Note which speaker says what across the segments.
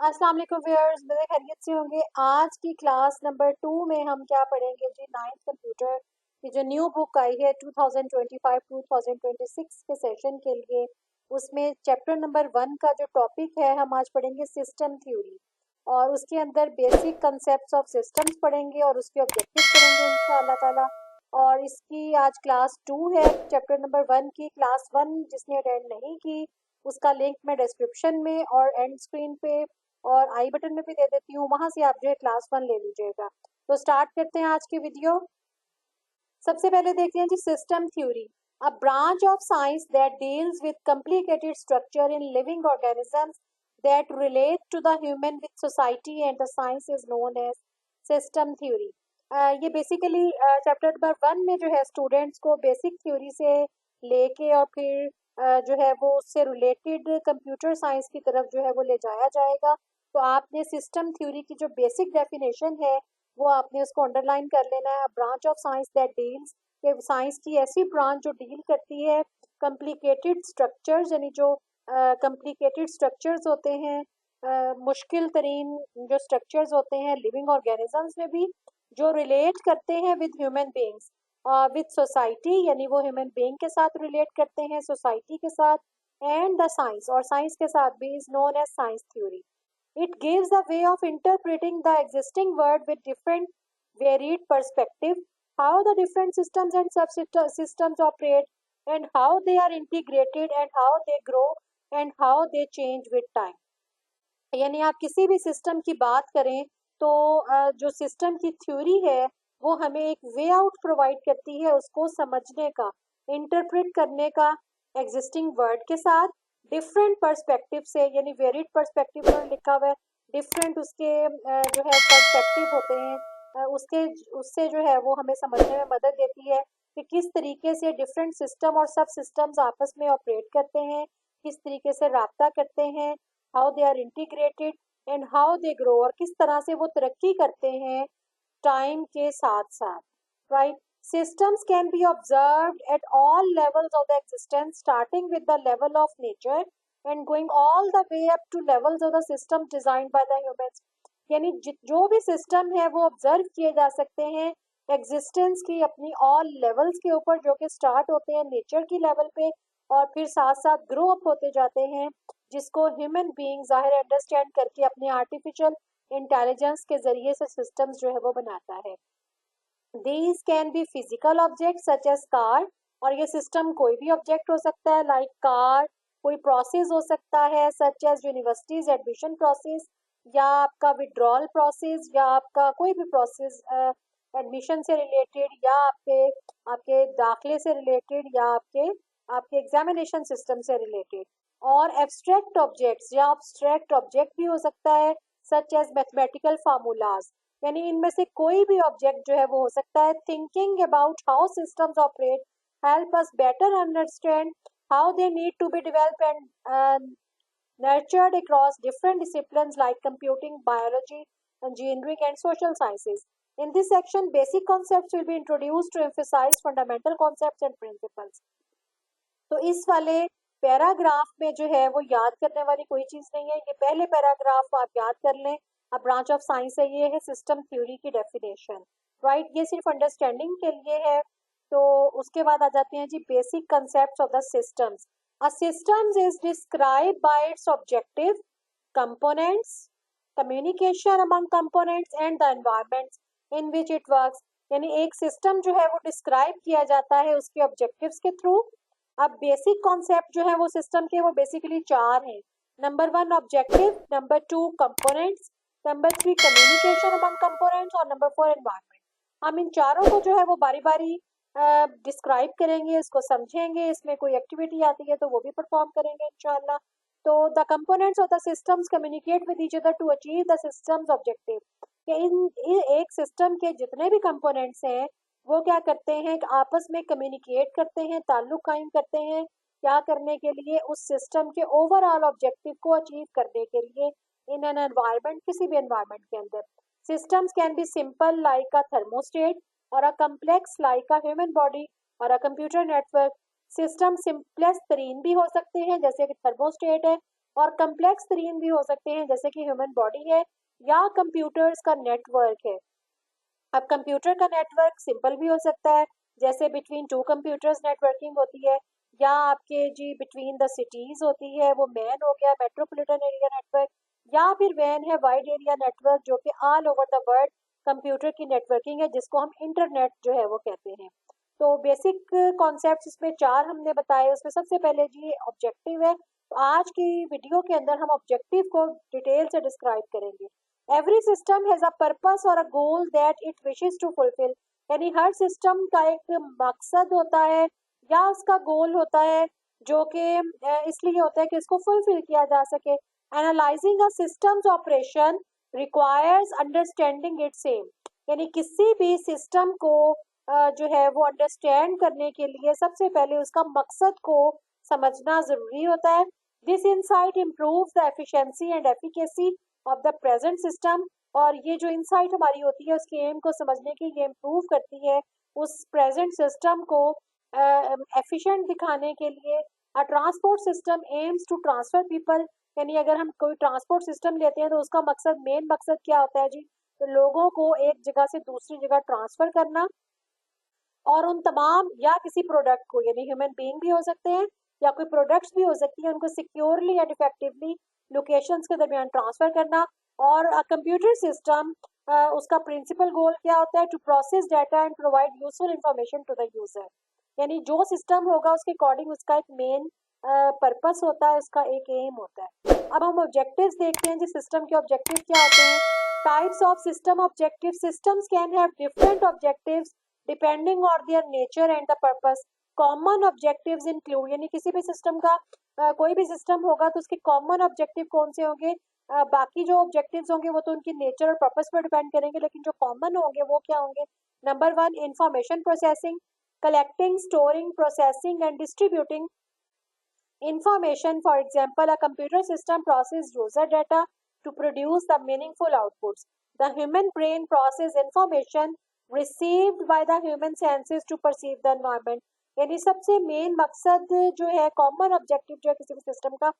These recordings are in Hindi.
Speaker 1: अस्सलाम वालेकुम व्यूअर्स, मेरे खैरियत से होंगे। आज की क्लास नंबर 2 में हम क्या पढ़ेंगे जी, नाइन्थ कंप्यूटर की जो न्यू बुक आई है 2025-2026 के सेशन के लिए, उसमें चैप्टर नंबर 1 का जो टॉपिक है हम आज पढ़ेंगे सिस्टम थ्योरी। और उसके अंदर बेसिक कंसेप्ट्स ऑफ सिस्टम्स पढ़ेंगे और उसके ऑब्जेक्टिव पढ़ेंगे इंशाअल्लाह ताला। और इसकी आज क्लास 2 है चैप्टर नंबर 1 की। क्लास 1 जिसने अटेंड नहीं की उसका लिंक मैं डिस्क्रिप्शन में और एंड स्क्रीन पे और आई बटन में भी दे देती हूँ, वहां से आप जो है क्लास 1 ले लीजिएगा। तो स्टार्ट करते हैं आज की वीडियो। सबसे पहले देखते हैं जी system theory, a branch of science that deals with complicated structure in living organisms that relate to the human with society and the science is known as system theory. ये बेसिकली चैप्टर नंबर 1 में जो है स्टूडेंट्स को बेसिक थ्योरी से लेके और फिर जो है वो उससे रिलेटेड कंप्यूटर साइंस की तरफ जो है वो ले जाया जाएगा। तो आपने सिस्टम थ्योरी की जो बेसिक डेफिनेशन है वो आपने उसको अंडरलाइन कर लेना है। Branch of science that deals, science की ऐसी ब्रांच जो डील करती है कॉम्प्लिकेटेड स्ट्रक्चर्स, यानी जो कॉम्प्लिकेटेड स्ट्रक्चर्स होते हैं, मुश्किल तरीन जो स्ट्रक्चर्स होते हैं लिविंग ऑर्गेनिजम्स में भी, जो रिलेट करते हैं with human beings, with society, यानी वो ह्यूमन बींग के साथ रिलेट करते हैं, सोसाइटी के साथ, एंड द साइंस, और साइंस के साथ भी, is known as science theory. It gives a way of interpreting the existing world with different varied perspective, how the different systems and subsystems operate, and how they are integrated, and how they grow, and how they change with time. यानी आप किसी भी सिस्टम की बात करें तो जो सिस्टम की थ्योरी है वो हमें एक वे आउट प्रोवाइड करती है उसको समझने का, इंटरप्रेट करने का एग्जिस्टिंग वर्ड के साथ डिफरेंट पर्सपेक्टिव से, यानी वेरिड पर्सपेक्टिव पर लिखा हुआ है, डिफरेंट उसके जो है पर्सपेक्टिव होते हैं, उसके उससे जो है वो हमें समझने में मदद देती है कि किस तरीके से डिफरेंट सिस्टम और सब सिस्टम्स आपस में ऑपरेट करते हैं, किस तरीके से राब्ता करते हैं, how they are integrated and how they grow, और किस तरह से वो तरक्की करते हैं टाइम के साथ साथ, right. Systems can be observed at all levels of the existence, starting with the level of nature and going all the way up to levels of the system designed by the humans. यानी जो भी सिस्टम है वो ऑब्जर्व किए जा सकते हैं एग्जिस्टेंस की अपनी ऑल लेवल्स के ऊपर, जो कि स्टार्ट होते हैं नेचर की लेवल पे और फिर साथ साथ ग्रो अप होते जाते हैं, जिसको ह्यूमन बीइंग जाहिर अंडरस्टैंड करके अपने आर्टिफिशियल इंटेलिजेंस के जरिए से सिस्टम्स जो है वो बनाता है। These can be physical objects such as car, और ये सिस्टम कोई भी ऑब्जेक्ट हो सकता है लाइक कार, कोई प्रोसेस हो सकता है such as universities admission process, या आपका विड्रॉल प्रोसेस, या आपका कोई भी प्रोसेस एडमिशन से रिलेटेड, या आपके आपके दाखिले से रिलेटेड, या आपके आपके एग्जामिनेशन सिस्टम से रिलेटेड। और एब्स्ट्रैक्ट ऑब्जेक्ट्स या एब्स्ट्रैक्ट ऑब्जेक्ट भी हो सकता है सच एज मैथमेटिकल फार्मूलाज, यानी इनमें से कोई भी ऑब्जेक्ट जो है वो हो सकता है। Thinking about how systems operate help us better understand how they need to be develop and nurtured across different disciplines like computing, biology, engineering, and social sciences. In this section, basic concepts will be introduced to emphasize fundamental concepts and principles. तो इस वाले पैराग्राफ में जो है वो याद करने वाली कोई चीज नहीं है, ये पहले पैराग्राफ आप याद कर लें। अब ब्रांच ऑफ साइंस है, ये है सिस्टम थ्योरी की डेफिनेशन, राइट। ये सिर्फ अंडरस्टैंडिंग के लिए है। तो उसके बाद आ जाते हैं जी basic concepts of the systems. A systems is describe by its objective, components, communication among components and the environments in which it works. यानी एक सिस्टम जो है वो डिस्क्राइब किया जाता है उसके ऑब्जेक्टिव्स के थ्रू। अब बेसिक कॉन्सेप्ट जो है वो सिस्टम के वो बेसिकली 4 हैं। Number 1 objective, number 2 components, number 3 communication among components, और नंबर 4 एनवायरनमेंट। हम इन चारों को जो है वो बारी बारी डिस्क्राइब करेंगे, इसको समझेंगे, इसमें कोई एक्टिविटी आती है तो वो भी परफॉर्म करेंगे इंशाल्लाह। तो the components of the systems communicate with each other to achieve the systems objective. In एक सिस्टम के जितने भी कंपोनेंट्स हैं वो क्या करते हैं कि आपस में कम्युनिकेट करते हैं, ताल्लुक कायम करते हैं, क्या करने के लिए, उस सिस्टम के ओवरऑल ऑब्जेक्टिव को अचीव करने के लिए इन एन एनवायरनमेंट, किसी भी एनवायरनमेंट के अंदर। Systems can be simple like a thermostat और a complex like a human body और a computer network. System simplest तरीन भी हो सकते हैं जैसे कि थर्मोस्टेट है, और कम्प्लेक्स तरीन भी हो सकते हैं, जैसे कि ह्यूमन बॉडी है या कंप्यूटर्स का नेटवर्क है। अब कंप्यूटर का नेटवर्क सिंपल भी हो सकता है, जैसे बिटवीन टू कंप्यूटर्स नेटवर्किंग होती है, या आपके जी बिटवीन द सिटीज होती है, वो मैन हो गया मेट्रोपॉलिटन एरिया नेटवर्क, या फिर वैन है वाइड एरिया नेटवर्क, जो कि all over the world computer की नेटवर्किंग है, जिसको हम इंटरनेट जो है वो कहते हैं। तो बेसिक कॉन्सेप्ट्स इसमें चार हमने बताए। उसमें सबसे पहले जी ऑब्जेक्टिव है, तो आज की वीडियो के अंदर हम ऑब्जेक्टिव को डिटेल से डिस्क्राइब करेंगे। Every system has a purpose और a goal that it wishes to fulfil, यानी हर सिस्टम का एक मकसद होता है या उसका गोल होता है, जो कि इसलिए होता है कि इसको फुलफिल किया जा सके। Analysing a systems operation requires understanding its aim, यानी किसी भी सिस्टम को जो है वो अंडरस्टैंड करने के लिए सबसे पहले उसका मकसद को समझना जरूरी होता है। This insight improve the efficiency and efficacy of the present system, और ये जो इंसाइट हमारी होती है उसके एम को समझने की ये इम्प्रूव करती है उस प्रेजेंट सिस्टम को एफिशिएंट दिखाने के लिए। A transport system aims to transfer people, यानी अगर हम कोई ट्रांसपोर्ट सिस्टम लेते हैं तो उसका मकसद, मेन मकसद क्या होता है जी, तो लोगों को एक जगह से दूसरी जगह ट्रांसफर करना, और उन तमाम या किसी प्रोडक्ट को, यानी ह्यूमन बीइंग भी हो सकते हैं या कोई प्रोडक्ट्स भी हो सकती है, उनको सिक्योरली एंड इफेक्टिवली लोकेशंस के दरमियान ट्रांसफर करना। और कंप्यूटर सिस्टम उसका प्रिंसिपल गोल क्या होता है, to process data and provide useful information to the user, यानी जो सिस्टम होगा उसके अकॉर्डिंग उसका एक मेन पर्पस होता है, उसका एक एम होता है। अब हम ऑब्जेक्टिव्स देखते हैं जी, सिस्टम के ऑब्जेक्टिव क्या होते हैं। Types of system objective, systems can have different objectives depending on their nature and the purpose. Common objectives include, यानी किसी भी सिस्टम का कोई भी सिस्टम होगा तो उसके कॉमन ऑब्जेक्टिव कौन से होंगे, बाकी जो ऑब्जेक्टिव्स होंगे वो तो उनकी नेचर और पर्पस पर डिपेंड करेंगे, लेकिन जो कॉमन होंगे वो क्या होंगे। Number one, information processing, collecting, storing, processing and distributing information. For example, a computer system processes user data to produce the meaningful outputs. The human brain processes information received by the human senses to perceive the environment. यानी सबसे मेन मकसद जो है, कॉमन ऑब्जेक्टिव जो है किसी भी सिस्टम का,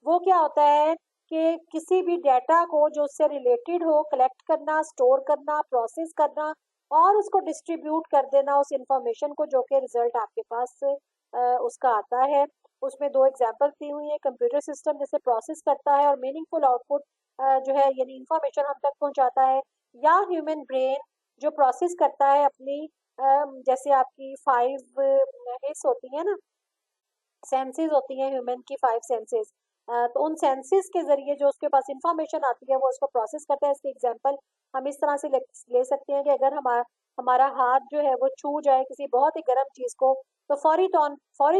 Speaker 1: वो क्या होता है कि किसी भी डाटा को जो उससे रिलेटेड हो कलेक्ट करना, स्टोर करना, प्रोसेस करना और उसको डिस्ट्रीब्यूट कर देना उस इंफॉर्मेशन को, जो कि रिजल्ट आपके पास उसका आता है। उसमें दो एग्जांपल दी हुई है, कंप्यूटर सिस्टम जैसे प्रोसेस करता है और मीनिंगफुल आउटपुट जो है यानी इंफॉर्मेशन हम तक पहुंचाता है, या ह्यूमन ब्रेन जो प्रोसेस करता है अपनी जैसे आपकी 5 हिस्स होती है ना, सेंसेस होती हैं ह्यूमन की, 5 सेंसेस, तो उन सेंसेस के जरिए जो उसके पास इंफॉर्मेशन आती है वो उसको प्रोसेस करता है। इसके एग्जांपल हम इस तरह से ले सकते हैं कि अगर हमारा हाथ जो है वो छू जाए किसी बहुत ही गर्म चीज को, तो फौरी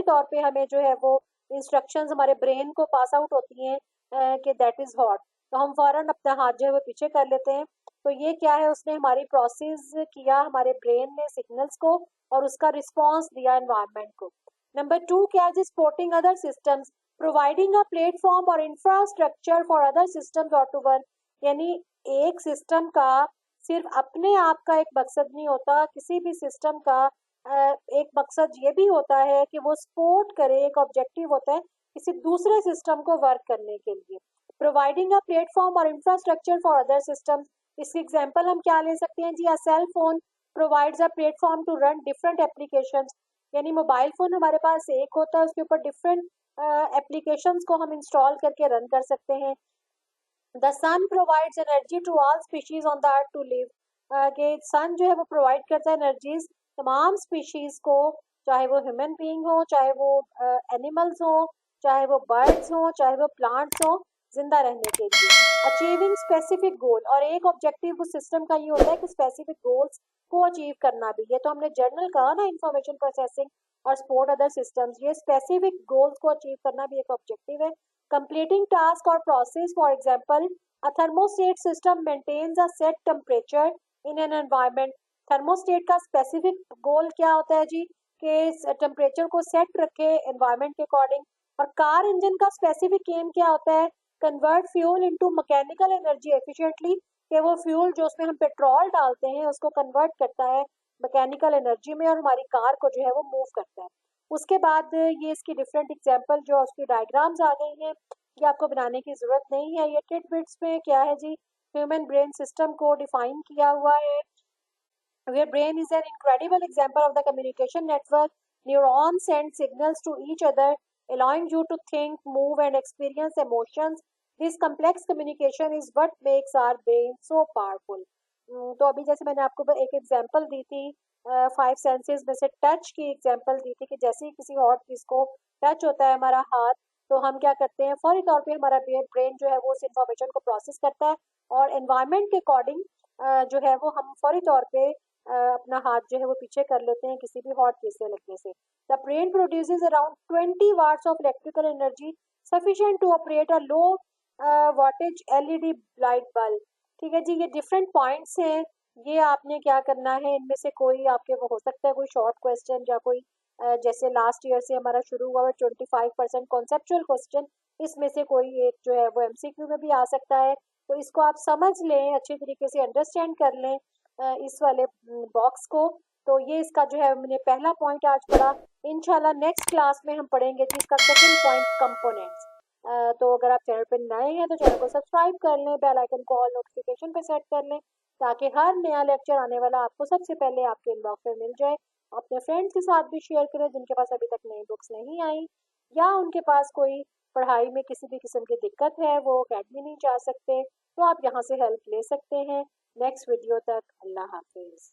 Speaker 1: तौर पे हमें जो है वो इंस्ट्रक्शंस हमारे ब्रेन को पास आउट होती हैं कि दैट इज हॉट, तो हम फौरन अपना हाथ जो है वो पीछे कर लेते हैं। तो ये क्या है, उसने हमारी प्रोसेस किया हमारे ब्रेन ने सिग्नल्स को और उसका रिस्पॉन्स दिया एनवायरनमेंट को। नंबर टू क्या है, supporting other systems, providing a platform और इंफ्रास्ट्रक्चर फॉर अदर सिस्टम्स और टू वर्क, यानी एक सिस्टम का सिर्फ अपने आप का एक मकसद नहीं होता, किसी भी सिस्टम का एक मकसद ये भी होता है कि वो सपोर्ट करे, एक ऑब्जेक्टिव होता है किसी दूसरे सिस्टम को वर्क करने के लिए। प्रोवाइडिंग अ प्लेटफॉर्म और इंफ्रास्ट्रक्चर फॉर अदर सिस्टम्स, इसकी एग्जांपल हम क्या ले सकते हैं जी, a cell phone provides a platform to run different applications, यानी मोबाइल फोन हमारे पास एक होता है, उसके ऊपर डिफरेंट एप्लीकेशंस को हम इंस्टॉल करके रन कर सकते हैं। The sun provides energy to all species on the earth to live, कि सन जो है वो प्रोवाइड करता है एनर्जीज तमाम स्पीशीज को, चाहे वो ह्यूमन बीइंग हो, चाहे वो एनिमल्स हो, चाहे वो बर्ड्स हो, चाहे वो प्लांट्स हो, जिंदा रहने के लिए। अचीविंग स्पेसिफिक गोल, और एक ऑब्जेक्टिव उस सिस्टम का ये होता है कि स्पेसिफिक गोल्स को अचीव करना भी, ये तो हमने जनरल कहा ना, इंफॉर्मेशन प्रोसेसिंग और सपोर्ट अदर सिस्टम्स, ये स्पेसिफिक गोल्स को अचीव करना भी एक ऑब्जेक्टिव है। कंप्लीटिंग टास्क और process, for example a thermostat system maintains a set temperature in an environment. Thermostat का स्पेसिफिक गोल क्या होता है जी, कि टेम्परेचर को सेट रखे एनवायरनमेंट के अकॉर्डिंग। और कार इंजन का स्पेसिफिक एम क्या होता है, convert fuel into mechanical energy efficiently, कि वो फ्यूल जो उसमें हम पेट्रोल डालते हैं उसको कन्वर्ट करता है मैकेनिकल एनर्जी में और हमारी कार को जो है वो मूव करता है। उसके बाद ये इसकी डिफरेंट एग्जांपल जो उसकी डायग्राम्स आ गई हैं, ये आपको बनाने की ज़रूरत नहीं है। ये टिडबिट्स में क्या है जी, ह्यूमन ब्रेन सिस्टम को डिफाइन किया हुआ है। Where brain is an incredible example of the communication network. Neurons send signals to each other, allowing you to think, move, and experience emotions. This complex communication is what makes our brain so powerful. तो अभी जैसे मैंने आपको एक एग्जांपल दी थी, 5 सेंसेस में से टच की एग्जांपल दी थी कि जैसे ही किसी हॉट चीज़ को टच होता है हमारा हाथ, तो हम क्या करते हैं, फौरी तौर पे हमारा ब्रेन जो है वो उस इंफॉर्मेशन को प्रोसेस करता है और एनवायरनमेंट के अकॉर्डिंग जो है वो हम फौरी तौर पे अपना हाथ जो है वो पीछे कर लेते हैं किसी भी हॉट चीज से लगने से। The brain produces around 20 watts of electrical energy sufficient to operate a low wattage LED light bulb. ठीक है जी, ये डिफरेंट पॉइंट्स हैं। ये आपने क्या करना है, इनमें से कोई आपके वो हो सकता है कोई शॉर्ट क्वेश्चन या कोई जैसे लास्ट ईयर से हमारा शुरू हुआ है 25% कॉन्सेप्चुअल क्वेश्चन, इसमें से कोई एक जो है वो एमसीक्यू में भी आ सकता है। तो इसको आप समझ लें, अच्छी तरीके से अंडरस्टैंड कर लें इस वाले बॉक्स को। तो ये इसका जो है मैंने पहला पॉइंट आज पढ़ा। इंशाल्लाह नेक्स्ट क्लास में हम पढ़ेंगे जिसका सेकंड पॉइंट कंपोनेंट्स। तो अगर आप चैनल पर नए हैं तो चैनल को सब्सक्राइब कर लें, बेल आइकन को ऑल नोटिफिकेशन पे सेट कर लें ताकि हर नया लेक्चर आने वाला आपको सबसे पहले आपके इनबॉक्स में मिल जाए। अपने फ्रेंड्स के साथ भी शेयर करें जिनके पास अभी तक नई बुक्स नहीं आई या उनके पास कोई पढ़ाई में किसी भी किस्म की दिक्कत है, वो अकेडमी नहीं जा सकते, तो आप यहाँ से हेल्प ले सकते हैं। नेक्स्ट वीडियो तक अल्लाह हाफिज़।